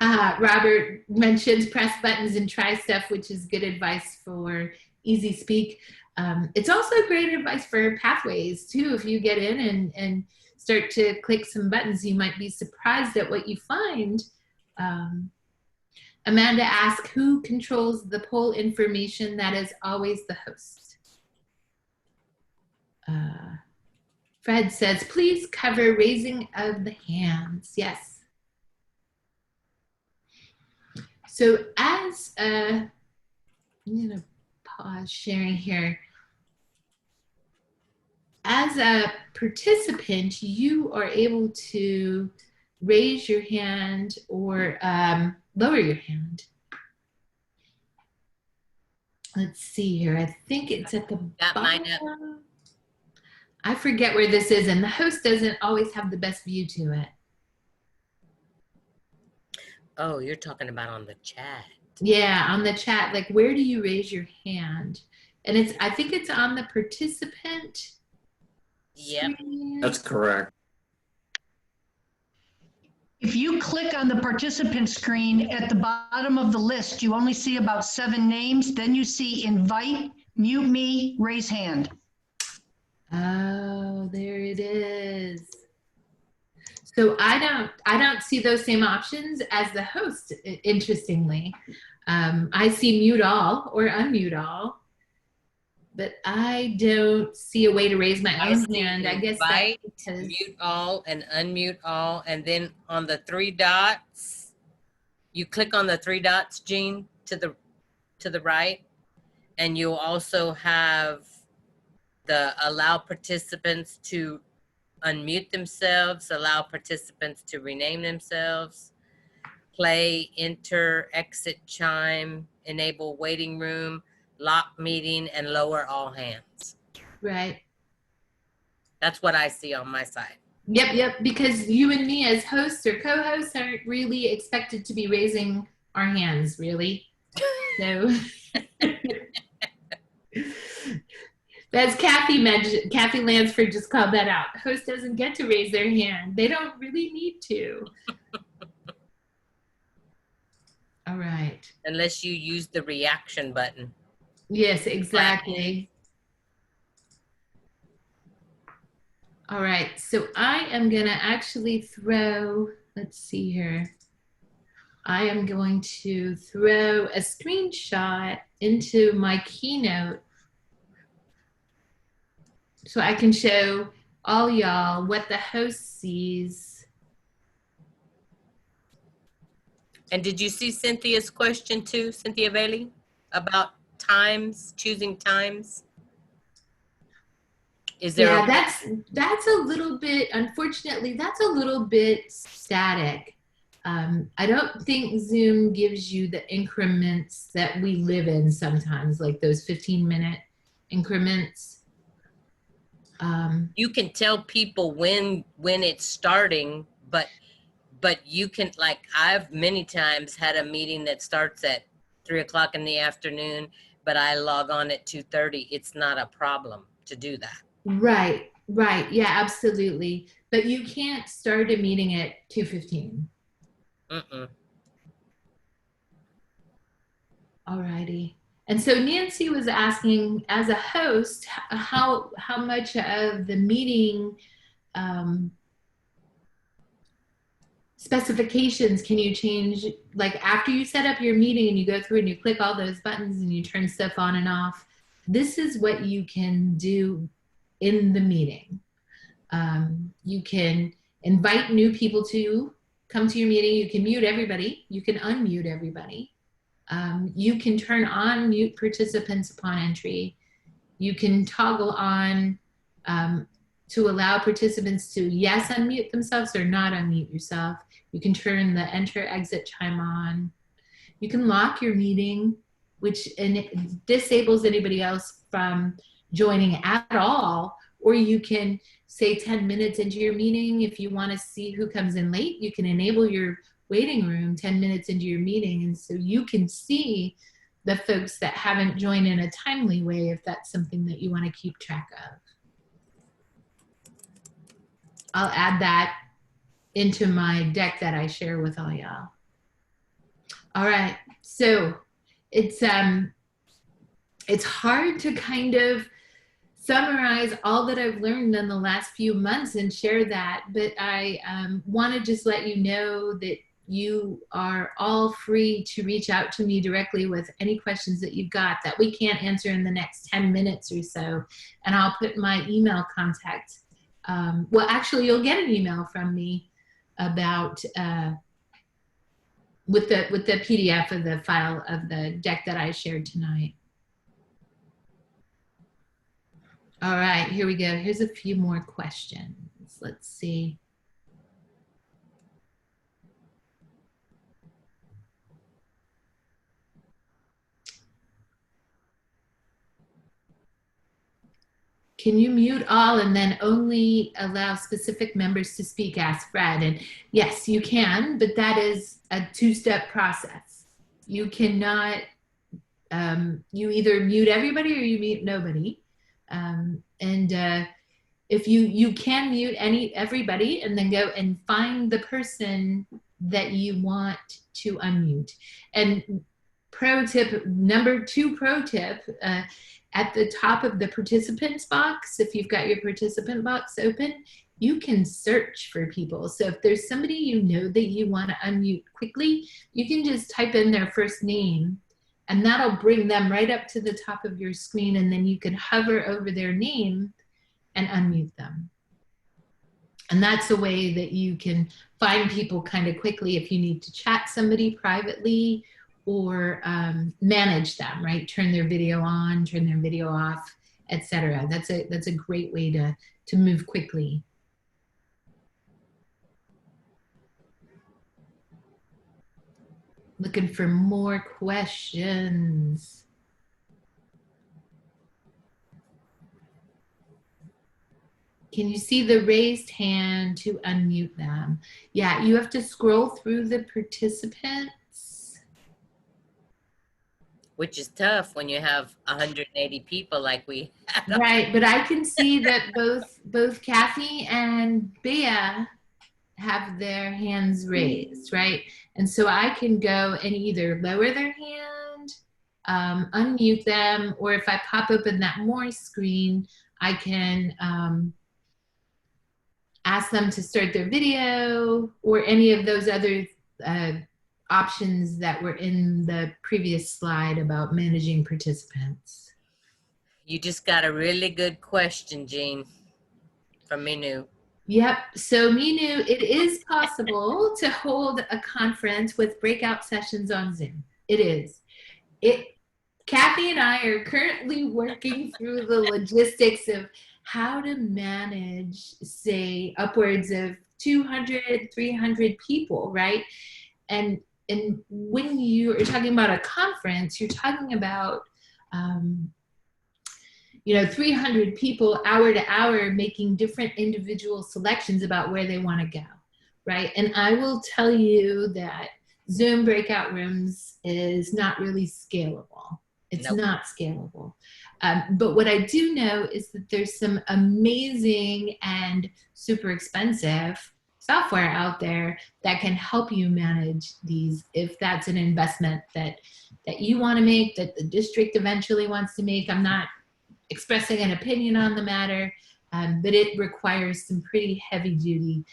S1: Robert mentioned press buttons and try stuff, which is good advice for Easy Speak. It's also great advice for pathways too. If you get in and start to click some buttons, you might be surprised at what you find. Amanda asks, who controls the poll information? That is always the host. Fred says, please cover raising of the hands. Yes. So as I'm going to pause sharing here. As a participant, you are able to raise your hand or lower your hand. Let's see here. I think it's at the
S4: Got mine up.
S1: bottom. I forget where this is, and the host doesn't always have the best view to it.
S4: Oh, you're talking about on the chat.
S1: Yeah, on the chat, like where do you raise your hand? And I think it's on the participant.
S4: Yep.
S1: Screen.
S5: That's correct.
S6: If you click on the participant screen at the bottom of the list, you only see about 7 names. Then you see invite, mute me, raise hand.
S1: Oh, there it is. So I don't see those same options as the host, interestingly. I see mute all or unmute all, but I don't see a way to raise my own hand. I guess that's
S4: Invite,
S1: because
S4: mute all and unmute all, and then on the 3 dots, you click on the 3 dots, Jean, to the right, and you'll also have the allow participants to unmute themselves, allow participants to rename themselves, play, enter, exit chime, enable waiting room, lock meeting, and lower all hands.
S1: right.
S4: That's what I see on my side.
S1: Yep, because you and me as hosts or co-hosts aren't really expected to be raising our hands, really. So as Kathy mentioned, Kathy Lansford just called that out. Host doesn't get to raise their hand. They don't really need to. All right.
S4: Unless you use the reaction button.
S1: Yes, exactly. All right, so I am gonna actually throw, let's see here. I am going to throw a screenshot into my Keynote so I can show all y'all what the host sees.
S4: And did you see Cynthia's question too, Cynthia Bailey, about times, choosing times? Is there
S1: Yeah, that's a little bit, unfortunately, that's a little bit static. I don't think Zoom gives you the increments that we live in sometimes, like those 15-minute increments.
S4: you can tell people when it's starting, but you can, like, I've many times had a meeting that starts at 3 o'clock in the afternoon, but I log on at 2:30. It's not a problem to do that.
S1: Right. Yeah, absolutely. But you can't start a meeting at 2:15. All righty. And so Nancy was asking, as a host, how much of the meeting specifications can you change? Like after you set up your meeting and you go through and you click all those buttons and you turn stuff on and off, this is what you can do in the meeting. You can invite new people to come to your meeting. You can mute everybody. You can unmute everybody. You can turn on mute participants upon entry. You can toggle on to allow participants to yes, unmute themselves or not unmute yourself. You can turn the enter exit chime on. You can lock your meeting, which disables anybody else from joining at all. Or you can say 10 minutes into your meeting, if you want to see who comes in late, you can enable your waiting room 10 minutes into your meeting. And so you can see the folks that haven't joined in a timely way if that's something that you want to keep track of. I'll add that into my deck that I share with all y'all. All right, so it's hard to kind of summarize all that I've learned in the last few months and share that, but I want to just let you know that you are all free to reach out to me directly with any questions that you've got that we can't answer in the next 10 minutes or so. And I'll put my email contact. Well, actually, you'll get an email from me about with the PDF of the file of the deck that I shared tonight. All right, here we go. Here's a few more questions. Let's see. Can you mute all and then only allow specific members to speak? Asked Fred. And yes, you can, but that is a two-step process. You cannot, you either mute everybody or you mute nobody. If you can mute everybody and then go and find the person that you want to unmute. And pro tip, number 2 pro tip, at the top of the participants box, if you've got your participant box open, you can search for people. So if there's somebody you know that you want to unmute quickly, you can just type in their first name and that'll bring them right up to the top of your screen, and then you can hover over their name and unmute them. And that's a way that you can find people kind of quickly if you need to chat somebody privately or manage them, right? Turn their video on, turn their video off, etc. That's a great way to move quickly. Looking for more questions. Can you see the raised hand to unmute them? Yeah, you have to scroll through the participants.
S4: Which is tough when you have 180 people like we had.
S1: Right, but I can see that both Kathy and Bea have their hands raised, right? And so I can go and either lower their hand, unmute them, or if I pop open that more screen, I can ask them to start their video or any of those other options that were in the previous slide about managing participants.
S4: You just got a really good question, Jean, from Minu.
S1: Yep. So Minu, it is possible to hold a conference with breakout sessions on Zoom. It is. Kathy and I are currently working through the logistics of how to manage, say, upwards of 200, 300 people, right? And when you are talking about a conference, you're talking about 300 people hour to hour making different individual selections about where they want to go, right? And I will tell you that Zoom breakout rooms is not really scalable. It's not scalable. But what I do know is that there's some amazing and super expensive software out there that can help you manage these if that's an investment that you want to make, that the district eventually wants to make. I'm not expressing an opinion on the matter, but it requires some pretty heavy duty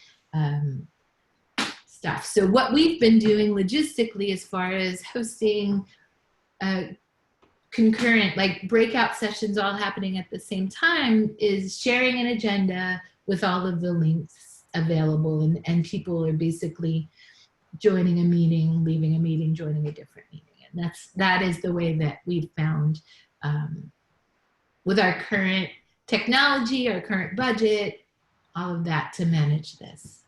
S1: stuff. So what we've been doing logistically as far as hosting concurrent, like breakout sessions all happening at the same time, is sharing an agenda with all of the links available, and people are basically joining a meeting, leaving a meeting, joining a different meeting. And that is the way that we've found with our current technology, our current budget, all of that to manage this.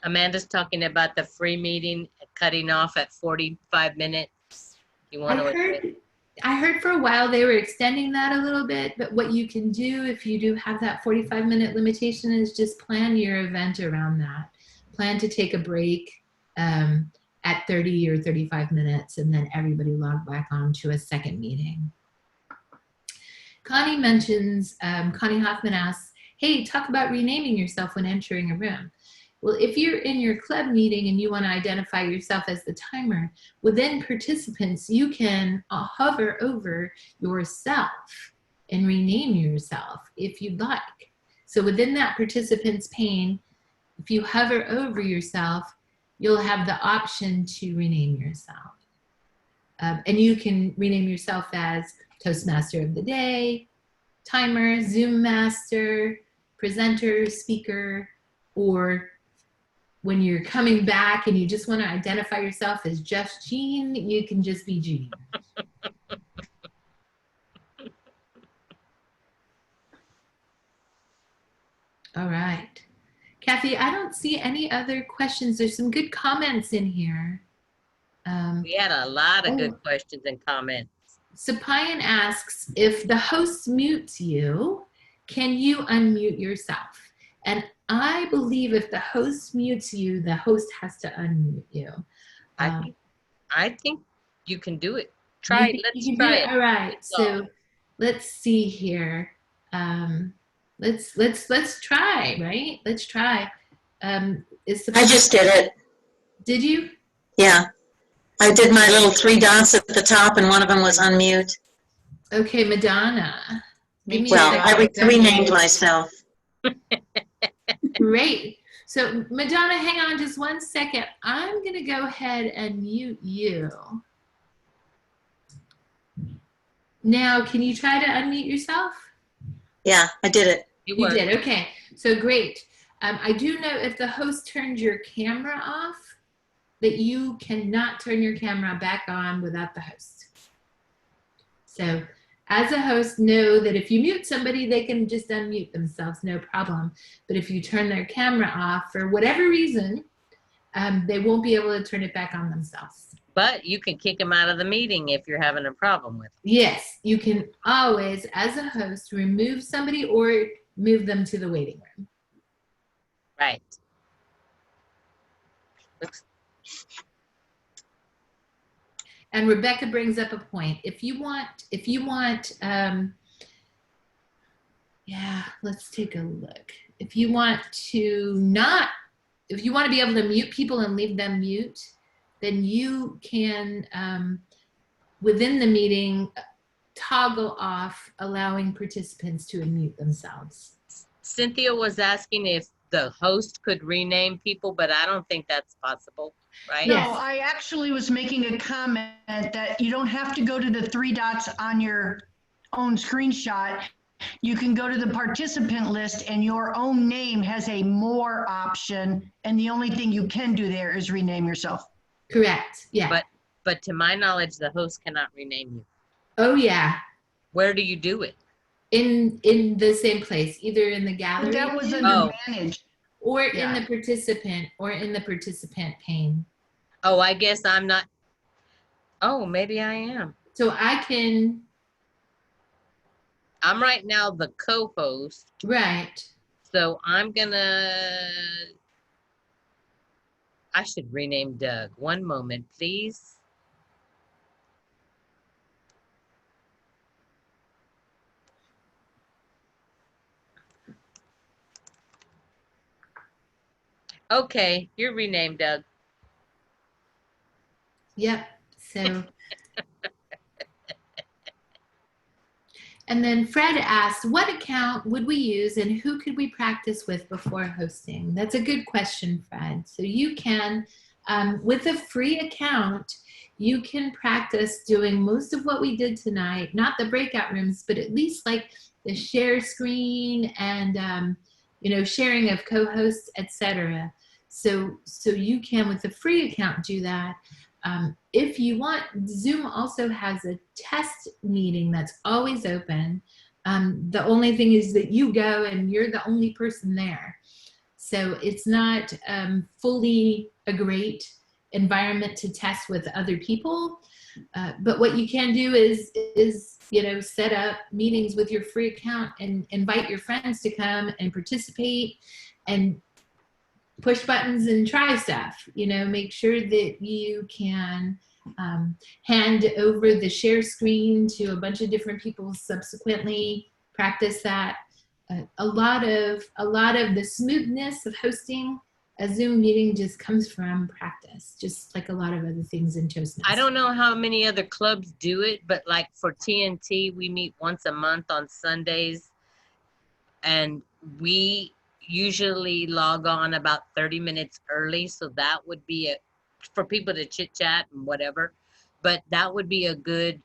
S4: Amanda's talking about the free meeting cutting off at 45 minutes. You want to?
S1: I heard for a while they were extending that a little bit, but what you can do if you do have that 45-minute limitation is just plan your event around that. Plan to take a break at 30 or 35 minutes and then everybody log back on to a second meeting. Connie mentions, Connie Hoffman asks, hey, talk about renaming yourself when entering a room. Well, if you're in your club meeting and you want to identify yourself as the timer, within participants, you can hover over yourself and rename yourself if you'd like. So within that participants pane, if you hover over yourself, you'll have the option to rename yourself. And you can rename yourself as Toastmaster of the Day, Timer, Zoom Master, Presenter, Speaker, or when you're coming back and you just want to identify yourself as just Jean, you can just be Jean. All right. Kathy, I don't see any other questions. There's some good comments in here.
S4: We had a lot of good questions and comments.
S1: Sapayan asks, if the host mutes you, can you unmute yourself? And I believe if the host mutes you, the host has to unmute you.
S4: I think you can do it. Try it. Let's try it.
S1: All right. So let's see here. Let's try, right? Let's try.
S5: I just did it.
S1: Did you?
S5: Yeah. I did my little 3 dots at the top, and one of them was unmute.
S1: Okay, Madonna.
S5: Well, I renamed myself.
S1: Great. So Madonna, hang on just one second. I'm going to go ahead and mute you. Now, can you try to unmute yourself?
S5: Yeah, I did it.
S1: You did. Okay. So great. I do know if the host turned your camera off, that you cannot turn your camera back on without the host. So as a host, know that if you mute somebody, they can just unmute themselves, no problem. But if you turn their camera off for whatever reason, they won't be able to turn it back on themselves.
S4: But you can kick them out of the meeting if you're having a problem with them.
S1: Yes, you can always, as a host, remove somebody or move them to the waiting room.
S4: Right.
S1: And Rebecca brings up a point. If you want, yeah, let's take a look. If you want to be able to mute people and leave them mute, then you can, within the meeting, toggle off allowing participants to unmute themselves.
S4: Cynthia was asking if the host could rename people, but I don't think that's possible, right?
S6: No, I actually was making a comment that you don't have to go to the 3 dots on your own screenshot. You can go to the participant list and your own name has a more option. And the only thing you can do there is rename yourself.
S1: Correct. Yeah.
S4: But to my knowledge, the host cannot rename you.
S1: Oh yeah.
S4: Where do you do it?
S1: In the same place, either in the gallery.
S6: But that was an advantage.
S1: Or in the participant pane.
S4: Oh, I guess I'm not. Oh, maybe I am.
S1: So I'm
S4: right now the co-host.
S1: Right.
S4: So I should rename Doug. One moment, please. Okay, you're renamed Doug.
S1: Yep. So. And then Fred asked, what account would we use and who could we practice with before hosting? That's a good question, Fred. So you can, with a free account, you can practice doing most of what we did tonight, not the breakout rooms, but at least like the share screen and, sharing of co-hosts, etc. So you can, with a free account, do that. If you want, Zoom also has a test meeting that's always open. The only thing is that you go and you're the only person there. So it's not fully a great environment to test with other people. But what you can do is set up meetings with your free account and invite your friends to come and participate and push buttons and try stuff. Make sure that you can hand over the share screen to a bunch of different people subsequently. Practice that. A lot of the smoothness of hosting a Zoom meeting just comes from practice, just like a lot of other things in Toastmasters.
S4: I don't know how many other clubs do it, but like for TNT, we meet once a month on Sundays, and we usually log on about 30 minutes early. So that would be for people to chit chat and whatever. But that would be a good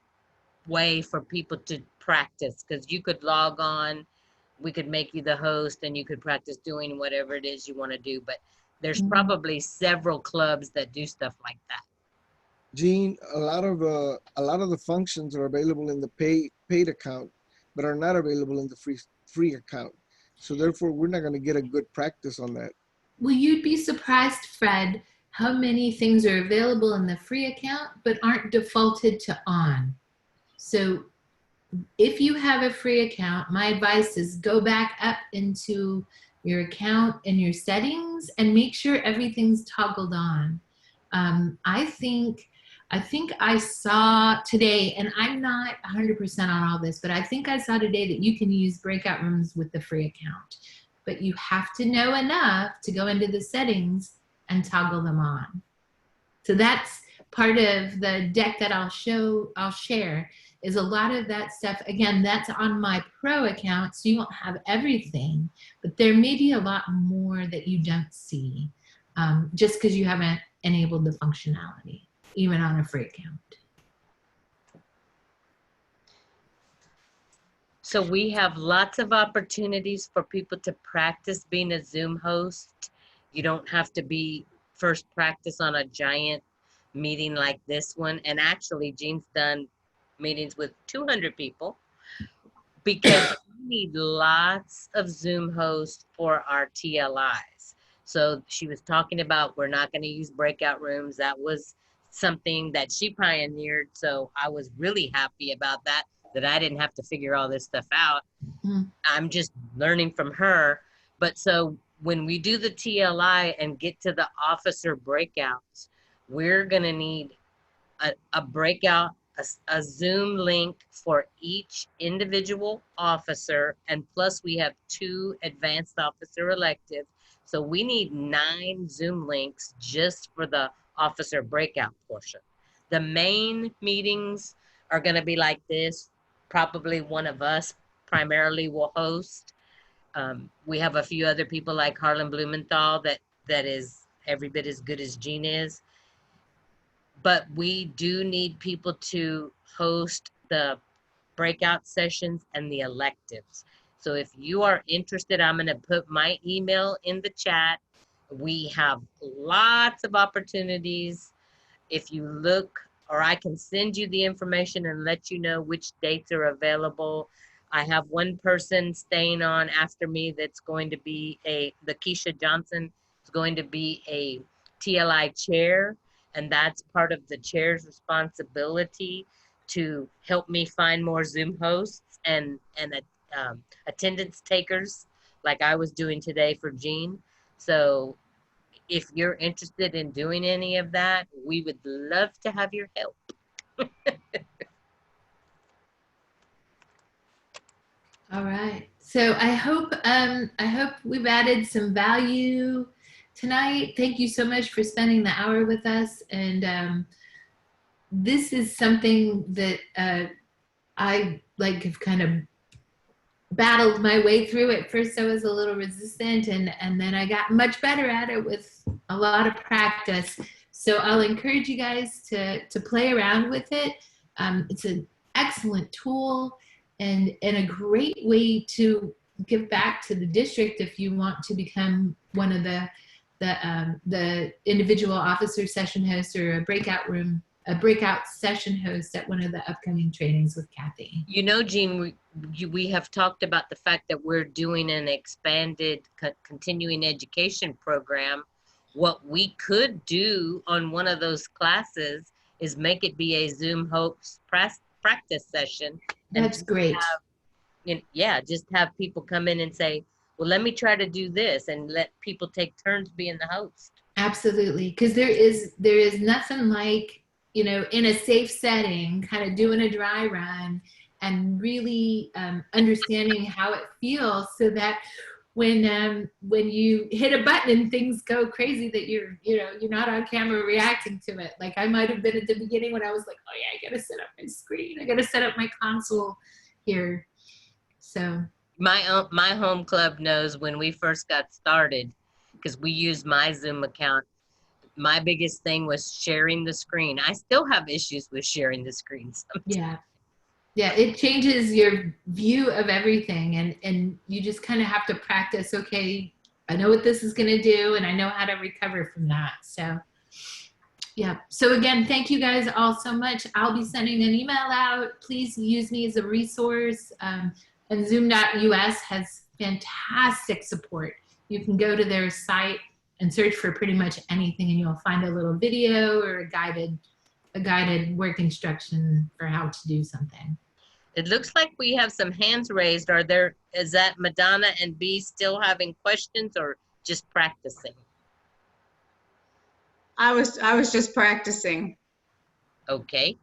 S4: way for people to practice, because you could log on, we could make you the host, and you could practice doing whatever it is you want to do. But there's probably several clubs that do stuff like that.
S7: Gene, a lot of the functions are available in the paid account, but are not available in the free account. So therefore, we're not going to get a good practice on that.
S1: Well, you'd be surprised, Fred, how many things are available in the free account but aren't defaulted to on. So if you have a free account, my advice is go back up into your account and your settings and make sure everything's toggled on. I think I saw today, and I'm not 100% on all this, but I think I saw today that you can use breakout rooms with the free account, but you have to know enough to go into the settings and toggle them on. So that's part of the deck that I'll share is a lot of that stuff. Again, that's on my pro account, so you won't have everything, but there may be a lot more that you don't see just because you haven't enabled the functionality, even on a free account.
S4: So we have lots of opportunities for people to practice being a Zoom host. You don't have to first practice on a giant meeting like this one. And actually, Jean's done meetings with 200 people because we need lots of Zoom hosts for our TLIs. So she was talking about we're not going to use breakout rooms. That was something that she pioneered. So I was really happy about that I didn't have to figure all this stuff out. I'm just learning from her. But so when we do the TLI and get to the officer breakouts, we're going to need a breakout, a Zoom link for each individual officer. And plus we have 2 advanced officer electives. So we need 9 Zoom links just for the officer breakout portion. The main meetings are going to be like this. Probably one of us primarily will host. We have a few other people like Harlan Blumenthal that is every bit as good as Jean is. But we do need people to host the breakout sessions and the electives. So if you are interested, I'm going to put my email in the chat. We have lots of opportunities. If you look, or I can send you the information and let you know which dates are available. I have one person staying on after me that's going to be Lakeisha Johnson is going to be a TLI chair, and that's part of the chair's responsibility to help me find more Zoom hosts and attendance takers like I was doing today for Jean. So if you're interested in doing any of that, we would love to have your help.
S1: All right. So I hope we've added some value tonight. Thank you so much for spending the hour with us. And this is something that I have kind of battled my way through. At first I was a little resistant, and then I got much better at it with a lot of practice. So I'll encourage you guys to play around with it. It's an excellent tool and a great way to give back to the district if you want to become one of the individual officer session hosts or a breakout session host at one of the upcoming trainings with Kathy.
S4: You know, Jean, we have talked about the fact that we're doing an expanded continuing education program. What we could do on one of those classes is make it be a Zoom host practice session.
S1: That's great.
S4: Just have people come in and say, well, let me try to do this, and let people take turns being the host.
S1: Absolutely. Because there is nothing like, in a safe setting, kind of doing a dry run and really understanding how it feels, so that when you hit a button and things go crazy, that you're not on camera reacting to it. Like I might have been at the beginning when I was like, oh yeah, I gotta set up my screen, I gotta set up my console here. So
S4: My home club knows when we first got started, because we used my Zoom account. My biggest thing was sharing the screen. I still have issues with sharing the screen sometimes.
S1: Yeah. Yeah, it changes your view of everything, and you just kind of have to practice. Okay, I know what this is going to do, and I know how to recover from that. So, yeah. So again, thank you guys all so much. I'll be sending an email out. Please use me as a resource. And Zoom.us has fantastic support. You can go to their site and search for pretty much anything, and you'll find a little video or a guided work instruction for how to do something.
S4: It looks like we have some hands raised. Is that Madonna and B still having questions or just practicing?
S8: I was just practicing.
S4: Okay.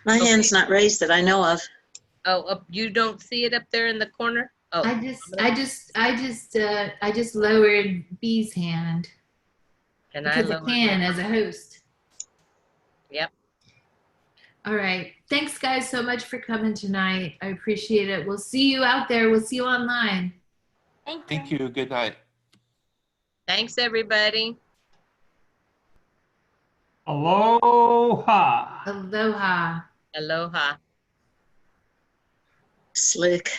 S5: My
S4: Okay.
S5: hand's not raised that I know of.
S4: Oh, you don't see it up there in the corner? Oh,
S1: I just lowered B's hand
S4: and I
S1: because I
S4: lowered
S1: can
S4: mine.
S1: as a host.
S4: Yep.
S1: All right. Thanks, guys, so much for coming tonight. I appreciate it. We'll see you out there. We'll see you online.
S9: Thank you. Good night.
S4: Thanks, everybody.
S10: Aloha.
S1: Aloha.
S4: Aloha.
S5: Slick.